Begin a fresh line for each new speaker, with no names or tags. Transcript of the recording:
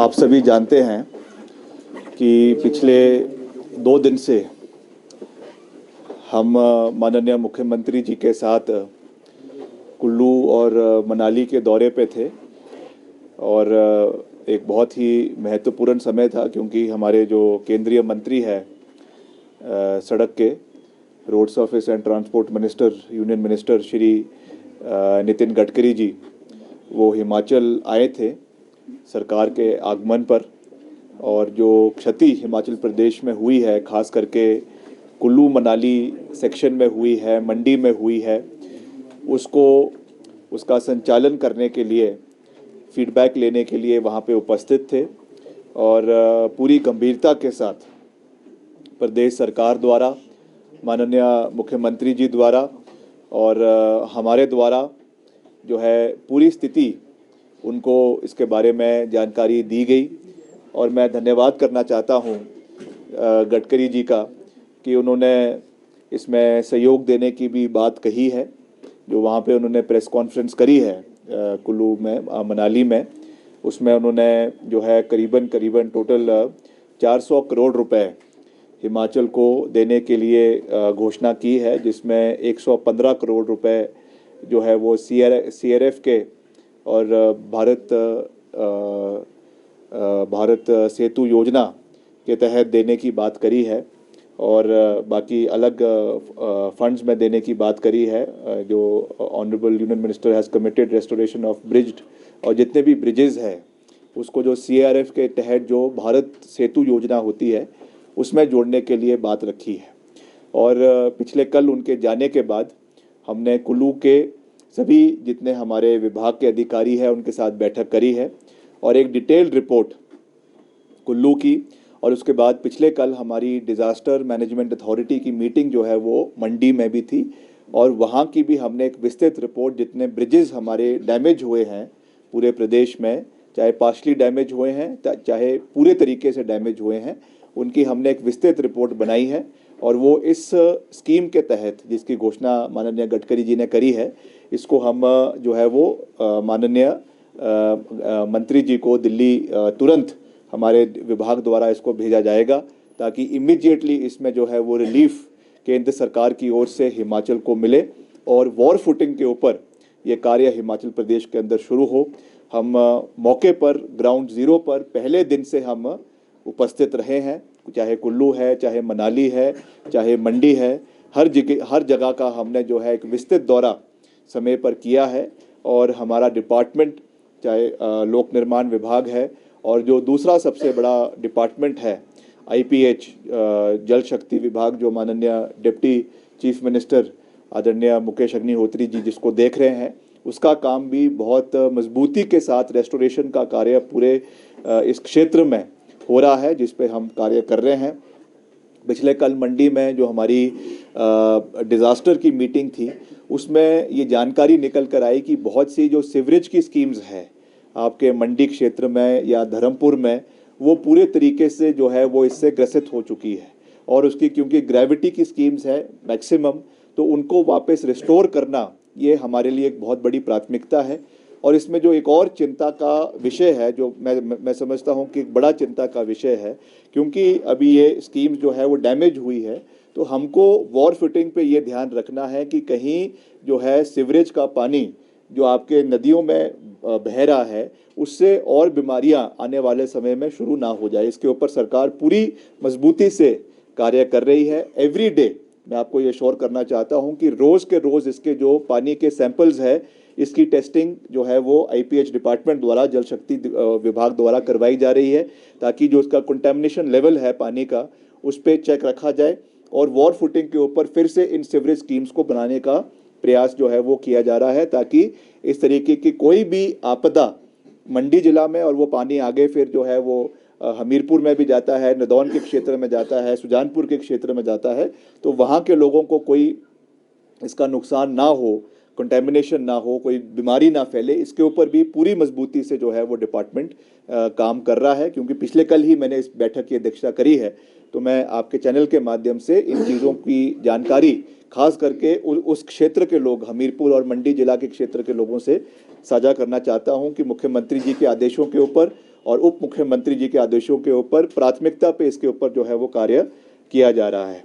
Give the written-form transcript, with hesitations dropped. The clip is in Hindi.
आप सभी जानते हैं कि पिछले 2 दिन से हम माननीय मुख्यमंत्री जी के साथ कुल्लू और मनाली के दौरे पे थे और एक बहुत ही महत्वपूर्ण समय था क्योंकि हमारे जो केंद्रीय मंत्री है सड़क के roads office and transport minister union minister Shri Nitin Gadkari ji वो हिमाचल आए थे सरकार के आगमन पर। और जो क्षति हिमाचल प्रदेश में हुई है, खास करके कुल्लू मनाली सेक्शन में हुई है, मंडी में हुई है, उसका संचालन करने के लिए, फीडबैक लेने के लिए वहाँ पे उपस्थित थे। और पूरी गंभीरता के साथ प्रदेश सरकार द्वारा, माननीय मुख्यमंत्री जी द्वारा और हमारे द्वारा जो है पूरी स्थिति उनको इसके बारे में जानकारी दी गई। और मैं धन्यवाद करना चाहता हूँ गडकरी जी का कि उन्होंने इसमें सहयोग देने की भी बात कही है। जो वहाँ पे उन्होंने प्रेस कॉन्फ्रेंस करी है कुल्लू में, मनाली में, उसमें उन्होंने जो है करीबन टोटल 400 करोड़ रुपए हिमाचल को देने के लिए घोषणा की है, जिसमें 115 करोड़ रुपए जो है वो CRF के और भारत सेतु योजना के तहत देने की बात करी है और बाकी अलग फंड्स में देने की बात करी है। जो honourable union minister has committed restoration of bridged, और जितने भी ब्रिजेज़ हैं उसको जो CRF के तहत जो भारत सेतु योजना होती है उसमें जोड़ने के लिए बात रखी है। और पिछले कल उनके जाने के बाद हमने कुल्लू के सभी जितने हमारे विभाग के अधिकारी हैं उनके साथ बैठक करी है और एक डिटेल्ड रिपोर्ट कुल्लू की। और उसके बाद पिछले कल हमारी डिज़ास्टर मैनेजमेंट अथॉरिटी की मीटिंग जो है वो मंडी में भी थी और वहाँ की भी हमने एक विस्तृत रिपोर्ट, जितने ब्रिजेज़ हमारे डैमेज हुए हैं पूरे प्रदेश में, चाहे पार्शली डैमेज हुए हैं चाहे पूरे तरीके से डैमेज हुए हैं, उनकी हमने एक विस्तृत रिपोर्ट बनाई है। और वो इस स्कीम के तहत जिसकी घोषणा माननीय गडकरी जी ने करी है, इसको हम जो है वो माननीय मंत्री जी को दिल्ली तुरंत हमारे विभाग द्वारा इसको भेजा जाएगा ताकि इमीडिएटली इसमें जो है वो रिलीफ केंद्र सरकार की ओर से हिमाचल को मिले और वॉर फुटिंग के ऊपर ये कार्य हिमाचल प्रदेश के अंदर शुरू हो। हम मौके पर ग्राउंड ज़ीरो पर पहले दिन से हम उपस्थित रहे हैं, चाहे कुल्लू है, चाहे मनाली है, चाहे मंडी है, हर जगह का हमने जो है एक विस्तृत दौरा समय पर किया है। और हमारा डिपार्टमेंट, चाहे लोक निर्माण विभाग है और जो दूसरा सबसे बड़ा डिपार्टमेंट है IPH जल शक्ति विभाग, जो माननीय डिप्टी चीफ मिनिस्टर आदरणीय मुकेश अग्निहोत्री जी जिसको देख रहे हैं, उसका काम भी बहुत मजबूती के साथ रेस्टोरेशन का कार्य पूरे इस क्षेत्र में हो रहा है, जिस पे हम कार्य कर रहे हैं। पिछले कल मंडी में जो हमारी डिज़ास्टर की मीटिंग थी उसमें ये जानकारी निकल कर आई कि बहुत सी जो सीवरेज की स्कीम्स है आपके मंडी क्षेत्र में या धर्मपुर में, वो पूरे तरीके से जो है वो इससे ग्रसित हो चुकी है। और उसकी क्योंकि ग्रेविटी की स्कीम्स है मैक्सिमम, तो उनको वापस रिस्टोर करना ये हमारे लिए एक बहुत बड़ी प्राथमिकता है। और इसमें जो एक और चिंता का विषय है, जो मैं समझता हूँ कि एक बड़ा चिंता का विषय है, क्योंकि अभी ये स्कीम जो है वो डैमेज हुई है, तो हमको वॉर फिटिंग पे ये ध्यान रखना है कि कहीं जो है सीवरेज का पानी जो आपके नदियों में बह रहा है उससे और बीमारियां आने वाले समय में शुरू ना हो जाए। इसके ऊपर सरकार पूरी मजबूती से कार्य कर रही है। एवरी डे मैं आपको ये श्योर करना चाहता हूँ कि रोज़ के रोज़ इसके जो पानी के सैंपल्स है इसकी टेस्टिंग जो है वो IPH डिपार्टमेंट द्वारा, जल शक्ति विभाग द्वारा करवाई जा रही है, ताकि जो उसका कंटेमिनेशन लेवल है पानी का उस पर चेक रखा जाए और वॉर फुटिंग के ऊपर फिर से इन सीवरेज स्कीम्स को बनाने का प्रयास जो है वो किया जा रहा है, ताकि इस तरीके की कोई भी आपदा मंडी जिला में, और वो पानी आगे फिर जो है वो हमीरपुर में भी जाता है, नदौन के क्षेत्र में जाता है, सुजानपुर के क्षेत्र में जाता है, तो वहाँ के लोगों को कोई इसका नुकसान ना हो, कंटेमिनेशन ना हो, कोई बीमारी ना फैले, इसके ऊपर भी पूरी मजबूती से जो है वो डिपार्टमेंट काम कर रहा है। क्योंकि पिछले कल ही मैंने इस बैठक की अध्यक्षता करी है, तो मैं आपके चैनल के माध्यम से इन चीज़ों की जानकारी खास करके उस क्षेत्र के लोग, हमीरपुर और मंडी जिला के क्षेत्र के लोगों से साझा करना चाहता हूं कि मुख्यमंत्री जी के आदेशों के ऊपर और उप मुख्यमंत्री जी के आदेशों के ऊपर प्राथमिकता पे इसके ऊपर जो है वो कार्य किया जा रहा है।